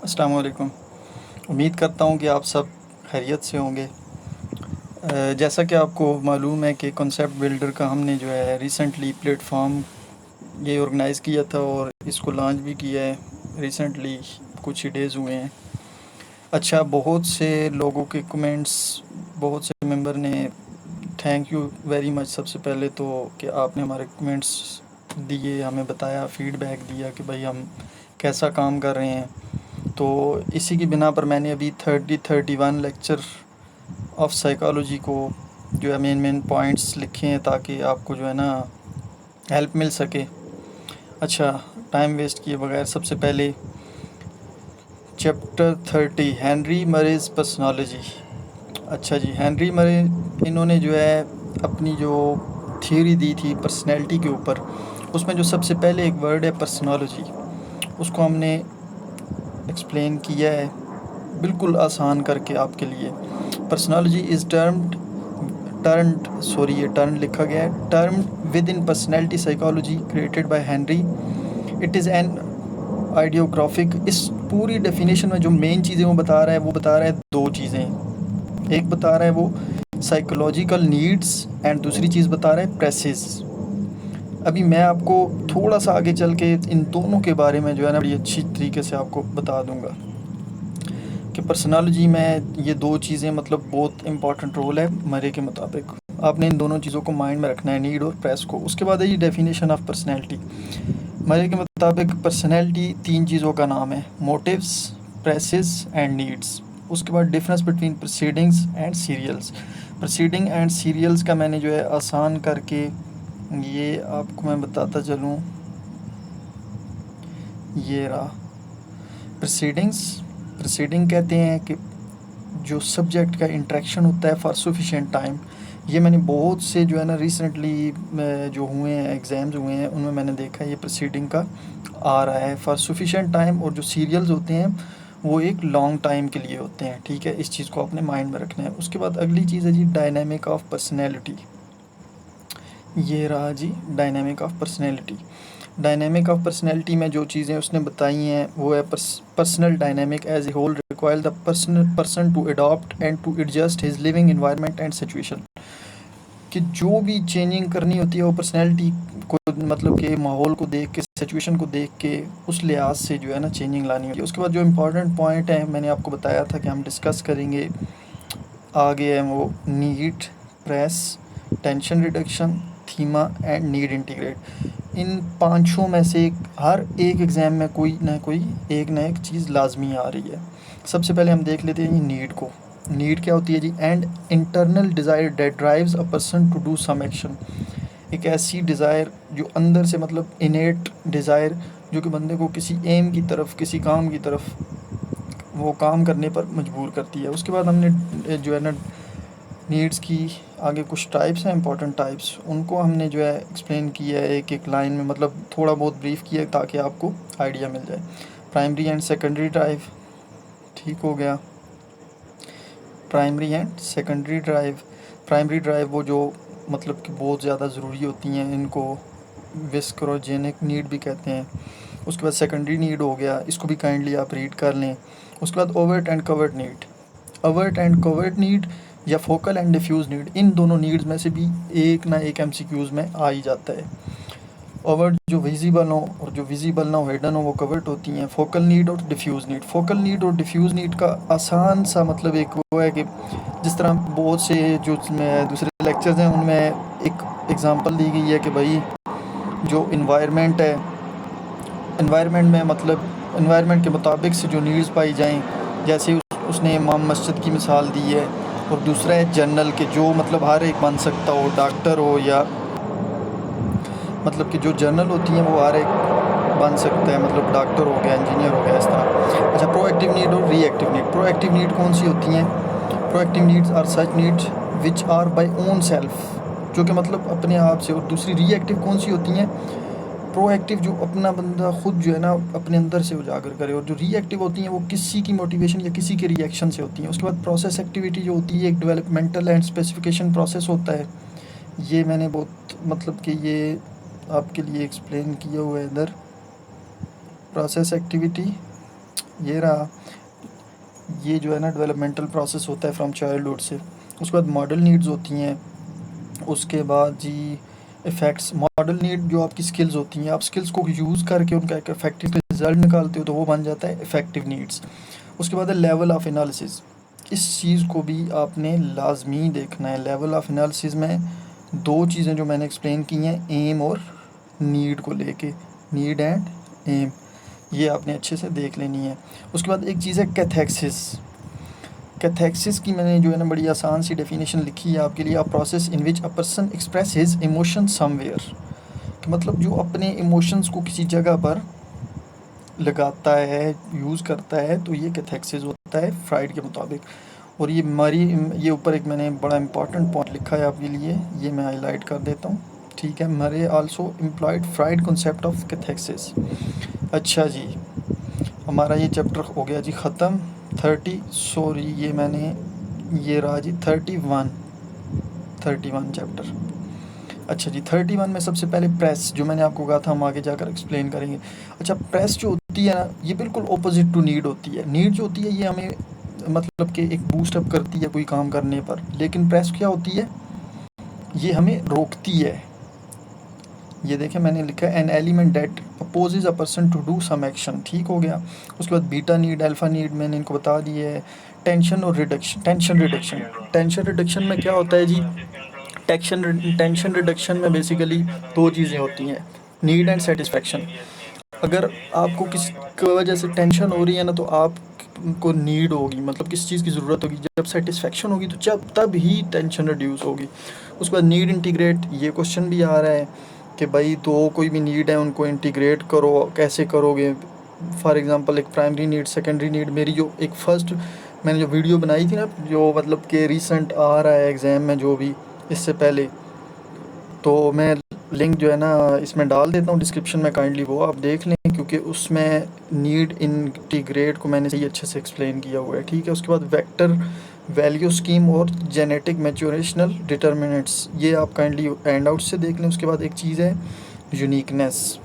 अस्सलाम वालेकुम। उम्मीद करता हूँ कि आप सब खैरियत से होंगे। जैसा कि आपको मालूम है कि कॉन्सेप्ट बिल्डर का हमने जो है रिसेंटली प्लेटफॉर्म ये ऑर्गेनाइज़ किया था और इसको लॉन्च भी किया है रिसेंटली, कुछ ही डेज़ हुए हैं। अच्छा, बहुत से लोगों के कमेंट्स, बहुत से मेंबर ने थैंक यू वेरी मच सबसे पहले तो कि आपने हमारे कमेंट्स दिए, हमें बताया, फीडबैक दिया कि भाई हम कैसा काम कर रहे हैं। तो इसी की बिना पर मैंने अभी 31 लेक्चर ऑफ साइकोलॉजी को जो है मेन पॉइंट्स लिखे हैं ताकि आपको जो है ना हेल्प मिल सके। अच्छा, टाइम वेस्ट किए बगैर सबसे पहले चैप्टर 30 हेनरी मरेज पर्सनालॉजी। अच्छा जी, हेनरी मरे इन्होंने जो है अपनी जो थ्योरी दी थी पर्सनैलिटी के ऊपर, उसमें जो सबसे पहले एक वर्ड है पर्सनालॉजी, उसको हमने एक्सप्लेन किया है बिल्कुल आसान करके आपके लिए। पर्सनालॉजी इज़ टर्न लिखा गया है, term within personality psychology created by Henry. It is an idiographic. इस पूरी डेफिनेशन में जो मेन चीज़ें वो बता रहा है, वो बता रहा है दो चीज़ें। एक बता रहा है वो साइकोलॉजिकल नीड्स एंड दूसरी चीज़ बता रहा है प्रेसेस। अभी मैं आपको थोड़ा सा आगे चल के इन दोनों के बारे में जो है ना बड़ी अच्छी तरीके से आपको बता दूंगा कि पर्सनालॉजी में ये दो चीज़ें मतलब बहुत इंपॉर्टेंट रोल है मरे के मुताबिक। आपने इन दोनों चीज़ों को माइंड में रखना है, नीड और प्रेस को। उसके बाद है ये डेफिनेशन ऑफ पर्सनैलिटी। मरे के मुताबिक पर्सनैलिटी तीन चीज़ों का नाम है, मोटिव्स, प्रेसेस एंड नीड्स। उसके बाद difference between proceedings and serials. Proceeding and serials का मैंने जो है आसान करके ये आपको मैं बताता चलूँ, ये रहा। प्रोसीडिंग कहते हैं कि जो सब्जेक्ट का इंटरेक्शन होता है फॉर सफिशिएंट टाइम। ये मैंने बहुत से जो है ना रिसेंटली जो हुए हैं एग्ज़ाम्स हुए हैं उनमें मैंने देखा है ये प्रोसीडिंग का आ रहा है फॉर सफिशिएंट टाइम। और जो सीरियल्स होते हैं वो एक लॉन्ग टाइम के लिए होते हैं। ठीक है, इस चीज़ को अपने माइंड में रखना है। उसके बाद अगली चीज़ है जी डायनामिक ऑफ पर्सनैलिटी। ये रहा जी dynamic of personality. Dynamic of personality में जो चीज़ें उसने बताई हैं वो है personal dynamic as a whole require the person to adopt and to adjust his living environment and situation. कि जो भी चेंजिंग करनी होती है वो पर्सनैलिटी को मतलब कि माहौल को देख के, सिचुएशन को देख के, उस लिहाज से जो है ना चेंजिंग लानी होती है। उसके बाद जो इम्पोर्टेंट पॉइंट है मैंने आपको बताया था कि हम डिस्कस करेंगे आगे है वो need, press, tension reduction, thema and need integrate. इन पांचों में से हर एक एग्ज़ाम में कोई ना कोई एक ना एक चीज़ लाजमी आ रही है। सबसे पहले हम देख लेते हैं ये नीड को। नीड क्या होती है जी? And internal desire that drives a person to do some action. एक ऐसी डिज़ायर जो अंदर से मतलब इनेट डिज़ायर जो कि बंदे को किसी एम की तरफ, किसी काम की तरफ वो काम करने पर मजबूर करती है। उसके बाद हमने जो है ना नीड्स की आगे कुछ टाइप्स हैं, इंपॉर्टेंट टाइप्स, उनको हमने जो है एक्सप्लेन किया है एक एक लाइन में, मतलब थोड़ा बहुत ब्रीफ किया है ताकि आपको आइडिया मिल जाए। प्राइमरी एंड सेकेंडरी ड्राइव, ठीक हो गया। Primary and secondary drive, primary drive वो जो मतलब कि बहुत ज़्यादा ज़रूरी होती हैं, इनको विस्कोरोजेनिक नीड भी कहते हैं। उसके बाद सेकेंडरी नीड हो गया, इसको भी काइंडली आप रीड कर लें। उसके बाद overt and covert need. Overt and covert need या फोकल एंड डिफ्यूज़ नीड, इन दोनों नीड्स में से भी एक ना एक एमसीक्यूज़ में आ ही जाता है। ओवर्ट जो विजिबल हो और जो विजिबल ना हो, हिडन हो, वो कवर्ट होती हैं। फोकल नीड और डिफ्यूज़ नीड। फोकल नीड और डिफ्यूज़ नीड का आसान सा मतलब एक वो है कि जिस तरह बहुत से जो दूसरे लेक्चर्स हैं उनमें एक एग्ज़ाम्पल दी गई है कि भाई जो इन्वायरमेंट है, इन्वायरमेंट में मतलब इन्वायरमेंट के मुताबिक से जो नीड्स पाई जाएं, जैसे उसने इमाम मस्जिद की मिसाल दी है। और दूसरा है जनरल के जो मतलब हर एक बन सकता हो, डॉक्टर हो या मतलब कि जो जनरल होती हैं वो हर एक बन सकता है, मतलब डॉक्टर हो गया, इंजीनियर हो गया, इस तरह। अच्छा, प्रोएक्टिव नीड और रिएक्टिव नीड। प्रोएक्टिव नीड कौन सी होती हैं? Proactive needs are such needs which are by own self, जो कि मतलब अपने आप से। और दूसरी रिएक्टिव कौन सी होती हैं? प्रोएक्टिव जो अपना बंदा खुद जो है ना अपने अंदर से उजागर करे। और जो रिएक्टिव होती हैं वो किसी की मोटिवेशन या किसी के रिएक्शन से होती हैं। उसके बाद प्रोसेस एक्टिविटी जो होती है एक डेवलपमेंटल एंड स्पेसिफिकेशन प्रोसेस होता है। ये मैंने बहुत मतलब कि ये आपके लिए एक्सप्लेन किया हुआ है इधर। प्रोसेस एक्टिविटी ये रहा, ये जो है ना डेवलपमेंटल प्रोसेस होता है फ्रॉम चाइल्डहुड से। उसके बाद मॉडल नीड्स होती हैं, उसके बाद जी इफ़ेक्ट्स। मॉडल नीड जो आपकी स्किल्स होती हैं, आप स्किल्स को यूज़ करके उनका एक इफेक्टिव रिजल्ट निकालते हो तो वो बन जाता है इफ़ेक्टिव नीड्स। उसके बाद है लेवल ऑफ एनालिसिस। इस चीज़ को भी आपने लाजमी देखना है। लेवल ऑफ एनालिसिस में दो चीज़ें जो मैंने एक्सप्लेन की हैं, एम और नीड को लेके, नीड एंड एम, ये आपने अच्छे से देख लेनी है। उसके बाद एक चीज़ है कैथेक्सिस। कैथेक्सिस की मैंने जो है ना बड़ी आसान सी डेफिनेशन लिखी है आपके लिए, a process in which a person express his emotion somewhere. मतलब जो अपने इमोशंस को किसी जगह पर लगाता है, यूज़ करता है, तो ये कैथेक्सिस होता है फ्राइड के मुताबिक। और ये हमारी, ये ऊपर एक मैंने बड़ा इंपॉर्टेंट पॉइंट लिखा है आपके लिए, ये मैं हाईलाइट कर देता हूँ, ठीक है। Murray also employed Freud concept of cathexis. अच्छा जी, हमारा ये चैप्टर हो गया जी ख़त्म। 30 ये मैंने, ये रहा जी 31 चैप्टर। अच्छा जी, 31 में सबसे पहले प्रेस, जो मैंने आपको कहा था हम आगे जाकर एक्सप्लेन करेंगे। अच्छा, प्रेस जो होती है ना, ये बिल्कुल ऑपोजिट टू नीड होती है। नीड जो होती है ये हमें मतलब कि एक बूस्ट अप करती है कोई काम करने पर, लेकिन प्रेस क्या होती है, ये हमें रोकती है। ये देखें मैंने लिखा है an element that opposes a person to do some action, ठीक हो गया। उसके बाद बीटा नीड, अल्फा नीड मैंने इनको बता दी है। टेंशन और रिडक्शन, टेंशन रिडक्शन में क्या होता है जी, टेंशन रिडक्शन में बेसिकली दो चीज़ें होती हैं, नीड एंड सेटिस्फेक्शन। अगर आपको किसी की वजह से टेंशन हो रही है ना, तो आपको नीड होगी, मतलब किस चीज़ की ज़रूरत होगी, जब सेटिस्फेक्शन होगी तो जब तब ही टेंशन रिड्यूस होगी। उसके बाद नीड इंटीग्रेट, ये क्वेश्चन भी आ रहा है कि भाई तो कोई भी नीड है उनको इंटीग्रेट करो, कैसे करोगे। फॉर एग्ज़ाम्पल एक प्राइमरी नीड, सेकेंडरी नीड, मेरी जो एक फ़र्स्ट मैंने जो वीडियो बनाई थी ना, जो मतलब कि रिसेंट आ रहा है एग्ज़ाम में, जो भी इससे पहले, तो मैं लिंक जो है ना इसमें डाल देता हूँ डिस्क्रिप्शन में, काइंडली वो आप देख लें, क्योंकि उसमें नीड इंटीग्रेट को मैंने सही अच्छे से एक्सप्लेन किया हुआ है, ठीक है। उसके बाद वेक्टर वैल्यू स्कीम और जेनेटिक मैच्योरेशनल डिटर्मिनेंट्स, ये आप काइंडली हैंड आउट से देख लें। उसके बाद एक चीज़ है यूनिकनेस,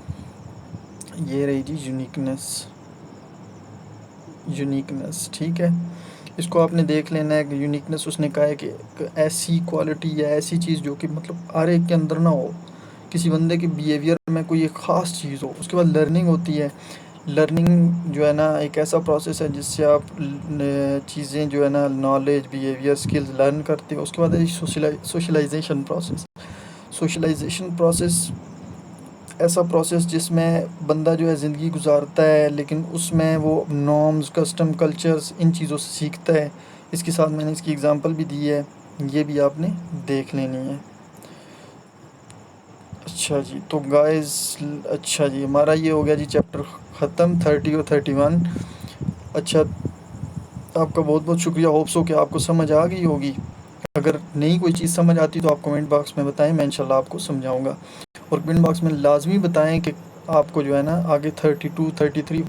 ये रही जी यूनिकनेस, ठीक है। इसको आपने देख लेना है कि यूनिकनेस, उसने कहा है कि ऐसी क्वालिटी या ऐसी चीज़ जो कि मतलब हर एक के अंदर ना हो, किसी बंदे के बिहेवियर में कोई एक ख़ास चीज़ हो। उसके बाद लर्निंग होती है। लर्निंग जो है ना एक ऐसा प्रोसेस है जिससे आप चीज़ें जो है ना, नॉलेज, बिहेवियर, स्किल्स लर्न करते हो। उसके बाद है सोशलाइजेशन प्रोसेस। सोशलाइजेशन प्रोसेस ऐसा प्रोसेस जिसमें बंदा जो है ज़िंदगी गुजारता है, लेकिन उसमें वो नॉर्म्स, कस्टम, कल्चर्स, इन चीज़ों से सीखता है। इसके साथ मैंने इसकी एग्जांपल भी दी है, ये भी आपने देख लेनी है। अच्छा जी, तो गाइस, अच्छा जी, हमारा ये हो गया जी चैप्टर ख़त्म, 30 और 31। अच्छा, आपका बहुत बहुत शुक्रिया, होप सो कि आपको समझ आ गई होगी। अगर नहीं कोई चीज़ समझ आती तो आप कमेंट बॉक्स में बताएं, मैं इंशाल्लाह आपको समझाऊंगा। और कमेंट बॉक्स में लाजमी बताएं कि आपको जो है ना आगे 32, 33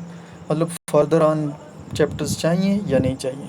मतलब फर्दर ऑन चैप्टर्स चाहिए या नहीं चाहिए।